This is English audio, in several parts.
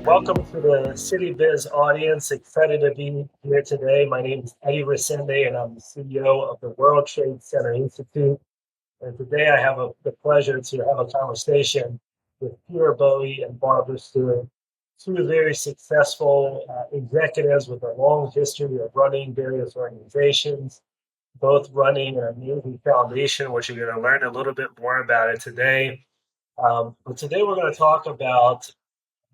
Welcome to the City Biz audience. Excited to be here today. My name is Eddie Resende, and I'm the CEO of the World Trade Center Institute. And today I have the pleasure to have a conversation with Peter Bowe and Barbara Stewart, two very successful executives with a long history of running various organizations, both running an amazing foundation, which you're going to learn a little bit more about it today. But today we're going to talk about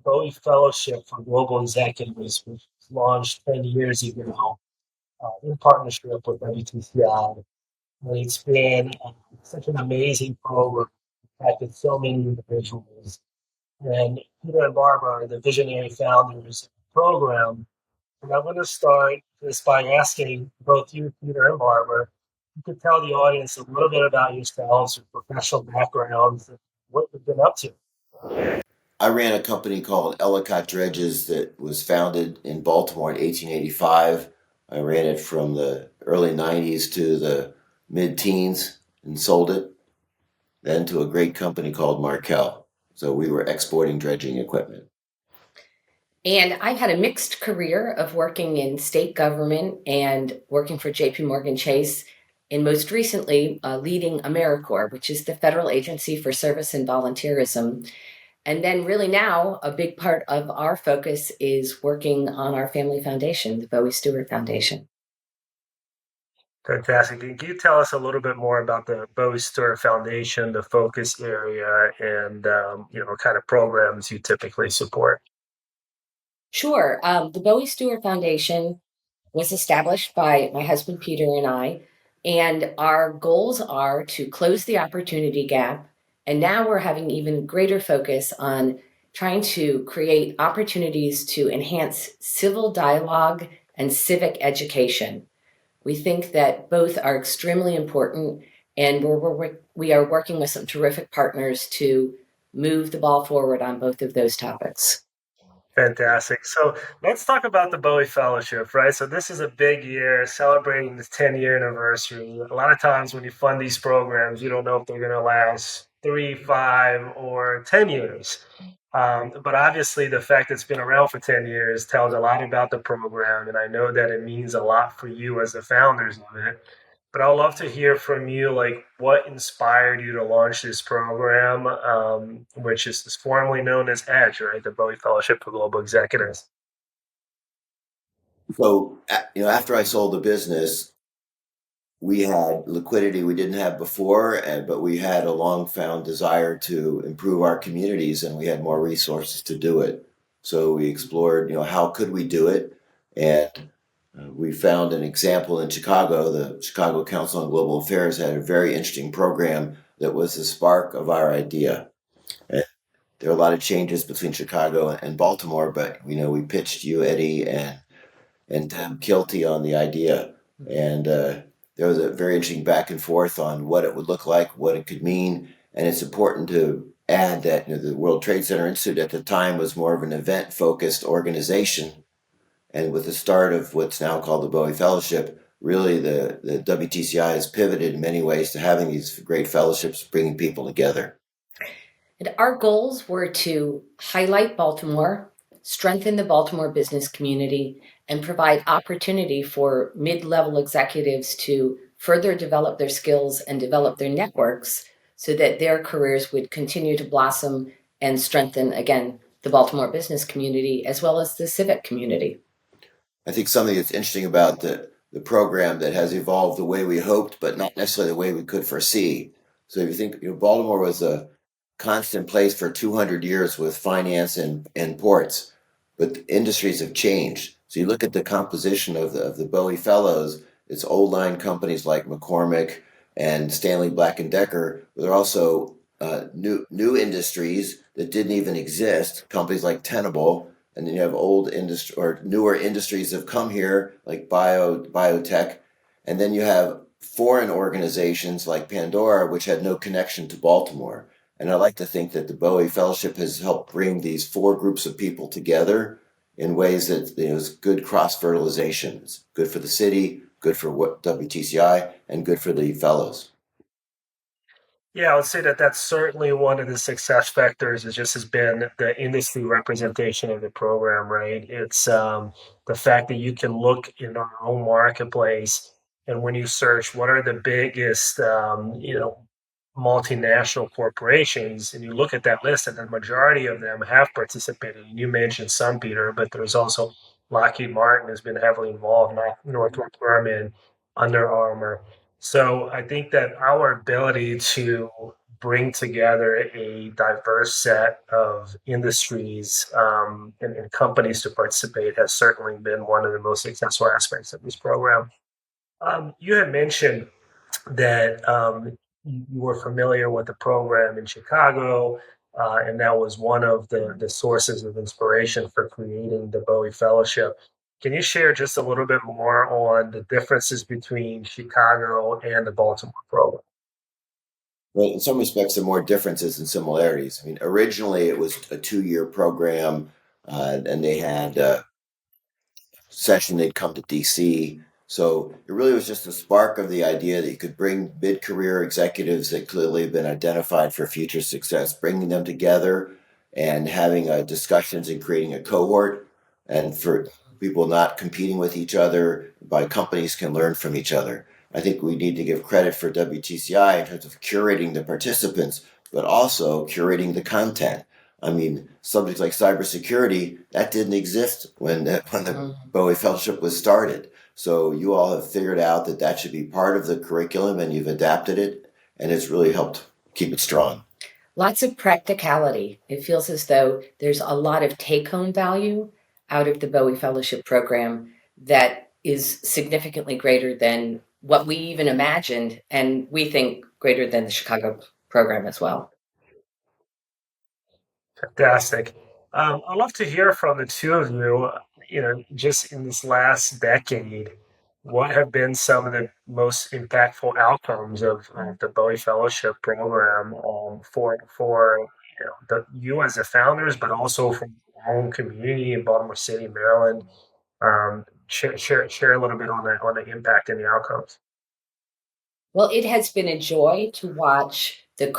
Bowe Fellowship for Global Executives, which was launched 10 years ago in partnership with WTCI. And it's been such an amazing program, impacted so many individuals. And Peter and Barbara are the visionary founders of the program. And I'm going to start this by asking both you, Peter and Barbara, you could tell the audience a little bit about yourselves, your professional backgrounds, and what you've been up to. I ran a company called Ellicott Dredges that was founded in Baltimore in 1885. I ran it from the early 90s to the mid-teens and sold it, then to a great company called Markel. So we were exporting dredging equipment. And I've had a mixed career of working in state government and working for JP Morgan Chase, and most recently leading AmeriCorps, which is the federal agency for service and volunteerism. And then really now a big part of our focus is working on our family foundation, the Bowe-Stewart Foundation. Fantastic. Can you tell us a little bit more about the Bowe-Stewart Foundation, the focus area, and kind of programs you typically support? Sure. The Bowe-Stewart Foundation was established by my husband Peter and I, and our goals are to close the opportunity gap. And now we're having even greater focus on trying to create opportunities to enhance civil dialogue and civic education. We think that both are extremely important, and we are working with some terrific partners to move the ball forward on both of those topics. Fantastic. So let's talk about the Bowie Fellowship, right? So this is a big year celebrating the 10-year anniversary. A lot of times when you fund these programs, you don't know if they're going to last 3, 5, or 10 years. But obviously, the fact that it's been around for 10 years tells a lot about the program, and I know that it means a lot for you as the founders of it. But I'd love to hear from you, like what inspired you to launch this program, which is formerly known as EDGE, right? The Bowie Fellowship for Global Executives. So, after I sold the business, we had liquidity we didn't have before, but we had a long found desire to improve our communities, and we had more resources to do it. So we explored, how could we do it? And we found an example in Chicago. The Chicago Council on Global Affairs had a very interesting program that was the spark of our idea. And there are a lot of changes between Chicago and Baltimore, but we pitched you, Eddie, and Deb Kilty on the idea, and there was a very interesting back and forth on what it would look like, what it could mean, and it's important to add that the World Trade Center Institute at the time was more of an event-focused organization. And with the start of what's now called the Bowie Fellowship, really the WTCI has pivoted in many ways to having these great fellowships, bringing people together. And our goals were to highlight Baltimore, strengthen the Baltimore business community, and provide opportunity for mid-level executives to further develop their skills and develop their networks so that their careers would continue to blossom and strengthen, again, the Baltimore business community as well as the civic community. I think something that's interesting about the program that has evolved the way we hoped, but not necessarily the way we could foresee. So if you think, Baltimore was a constant place for 200 years with finance and ports, but the industries have changed. So you look at the composition of the Bowie Fellows, it's old line companies like McCormick and Stanley Black and Decker, but there are also new industries that didn't even exist, companies like Tenable, and then you have old industry or newer industries that have come here, like biotech, and then you have foreign organizations like Pandora, which had no connection to Baltimore. And I like to think that the Bowie Fellowship has helped bring these four groups of people together in ways that is good cross fertilization. It's good for the city, good for what WTCI, and good for the fellows. Yeah, I would say that that's certainly one of the success factors. It just has been the industry representation of the program, right? It's the fact that you can look in our own marketplace, and when you search what are the biggest, multinational corporations, and you look at that list, and the majority of them have participated. And you mentioned some, Peter, but there's also Lockheed Martin has been heavily involved, Northrop Grumman, Under Armour. So I think that our ability to bring together a diverse set of industries and companies to participate has certainly been one of the most successful aspects of this program. You had mentioned that you were familiar with the program in Chicago, and that was one of the sources of inspiration for creating the Bowie Fellowship. Can you share just a little bit more on the differences between Chicago and the Baltimore program? Well, in some respects, there are more differences than similarities. I mean, originally it was a 2-year program, and they had session they'd come to DC. So it really was just a spark of the idea that you could bring mid-career executives that clearly have been identified for future success, bringing them together and having discussions and creating a cohort, and for people not competing with each other, by companies can learn from each other. I think we need to give credit for WTCI in terms of curating the participants, but also curating the content. I mean, subjects like cybersecurity that didn't exist when the Bowie Fellowship was started. So you all have figured out that that should be part of the curriculum, and you've adapted it, and it's really helped keep it strong. Lots of practicality. It feels as though there's a lot of take-home value out of the Bowie Fellowship program that is significantly greater than what we even imagined, and we think greater than the Chicago program as well. Fantastic. I'd love to hear from the two of you, just in this last decade, what have been some of the most impactful outcomes of the Bowie Fellowship program for you as the founders, but also from our own community in Baltimore City, Maryland. Share a little bit on the impact and the outcomes. Well, it has been a joy to watch the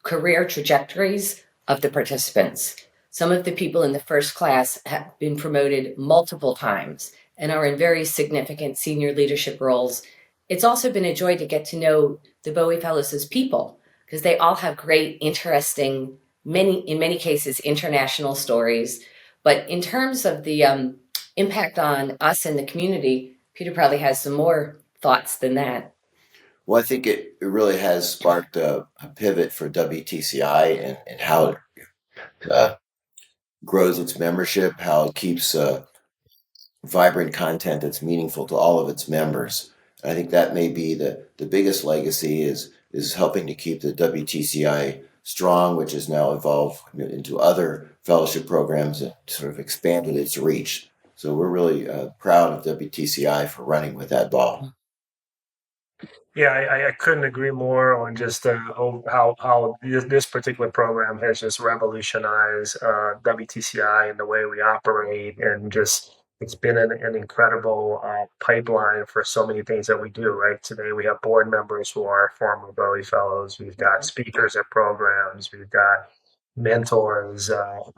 career trajectories of the participants. Some of the people in the first class have been promoted multiple times and are in very significant senior leadership roles. It's also been a joy to get to know the Bowie Fellows as people because they all have great, interesting, in many cases, international stories. But in terms of the impact on us and the community, Peter probably has some more thoughts than that. Well, I think it really has sparked a pivot for WTCI and how it uh, grows its membership, how it keeps vibrant content that's meaningful to all of its members. I think that may be the biggest legacy is helping to keep the WTCI strong, which has now evolved into other fellowship programs and sort of expanded its reach. So we're really proud of WTCI for running with that ball. Yeah, I couldn't agree more on just how this particular program has just revolutionized WTCI and the way we operate, and just it's been an incredible pipeline for so many things that we do. Right today, we have board members who are former Bowie Fellows. We've got speakers at programs. We've got mentors,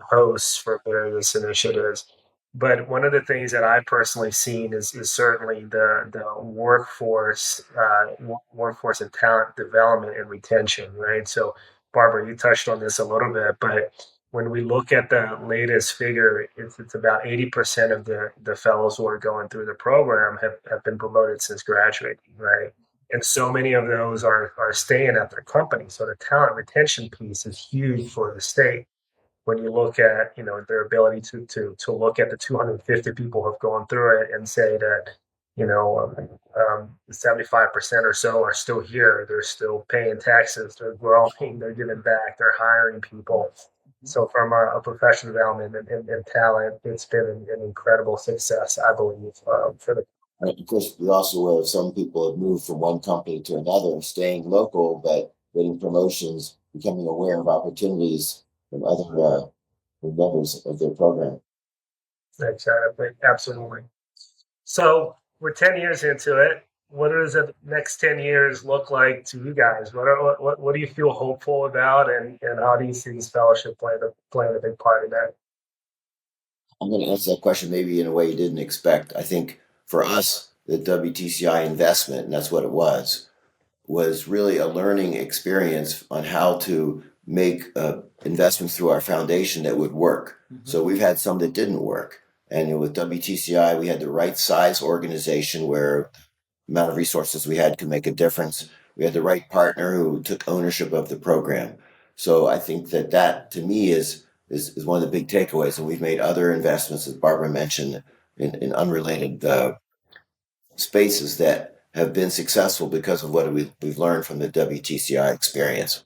hosts for various initiatives. But one of the things that I personally seen is certainly the workforce and talent development and retention, right? So, Barbara, you touched on this a little bit, but when we look at the latest figure, it's about 80% of the fellows who are going through the program have been promoted since graduating, right? And so many of those are staying at their company. So the talent retention piece is huge for the state when you look at their ability to look at the 250 people who have gone through it and say that 75% or so are still here, they're still paying taxes, they're growing, they're giving back, they're hiring people. So from a professional development and talent, it's been an incredible success, I believe, for the. And of course, we also aware of some people have moved from one company to another, staying local, but getting promotions, becoming aware of opportunities from other members of their program. Exactly, absolutely. So we're 10 years into it. what does the next 10 years look like to you guys? What do you feel hopeful about, and how do you see this fellowship playing a big part in that? I'm going to answer that question maybe in a way you didn't expect. I think for us, the WTCI investment, and that's what it was really a learning experience on how to make investments through our foundation that would work. Mm-hmm. So we've had some that didn't work. And with WTCI, we had the right size organization where the amount of resources we had could make a difference. We had the right partner who took ownership of the program. So I think that to me is one of the big takeaways. And we've made other investments, as Barbara mentioned, in unrelated spaces that have been successful because of what we've learned from the WTCI experience.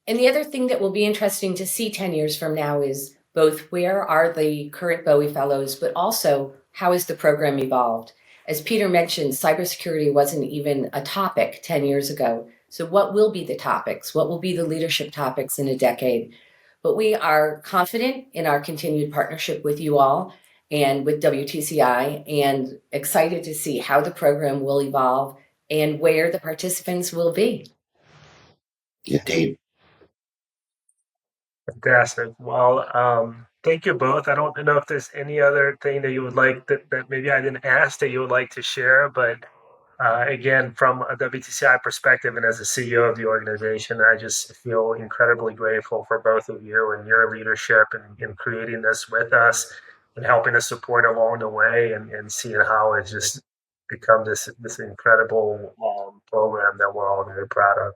And the other thing that will be interesting to see 10 years from now is both where are the current Bowe Fellows, but also how has the program evolved? As Peter mentioned, cybersecurity wasn't even a topic 10 years ago. So what will be the topics? What will be the leadership topics in a decade? But we are confident in our continued partnership with you all and with WTCI, and excited to see how the program will evolve and where the participants will be. Indeed. Fantastic. Well, thank you both. I don't know if there's any other thing that you would like that maybe I didn't ask that you would like to share, but again, from a WTCI perspective and as a CEO of the organization, I just feel incredibly grateful for both of you and your leadership in creating this with us and helping us support along the way, and seeing how it's just become this incredible program that we're all very proud of.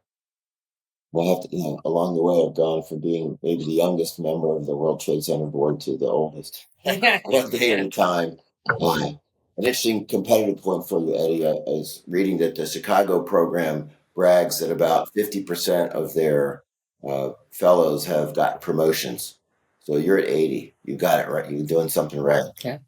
We'll have to, along the way, I've gone from being maybe the youngest member of the World Trade Center board to the oldest. One day at a time. An interesting competitive point for you, Eddie, is reading that the Chicago program brags that about 50% of their fellows have got promotions. So you're at 80. You got it right. You're doing something right. Okay.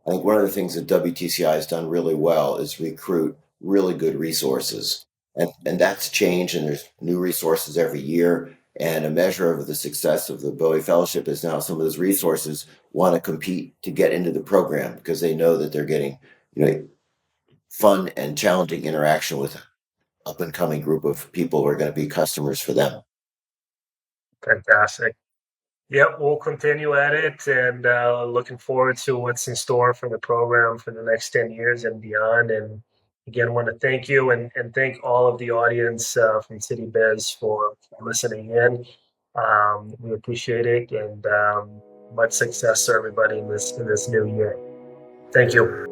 I think one of the things that WTCI has done really well is recruit really good resources. And that's changed, and there's new resources every year. And a measure of the success of the Bowe Fellowship is now some of those resources want to compete to get into the program because they know that they're getting, fun and challenging interaction with an up and coming group of people who are going to be customers for them. Fantastic. Yep, we'll continue at it, and looking forward to what's in store for the program for the next 10 years and beyond. And again, want to thank you and thank all of the audience from City Biz for listening in. We appreciate it, and much success to everybody in this new year. Thank you.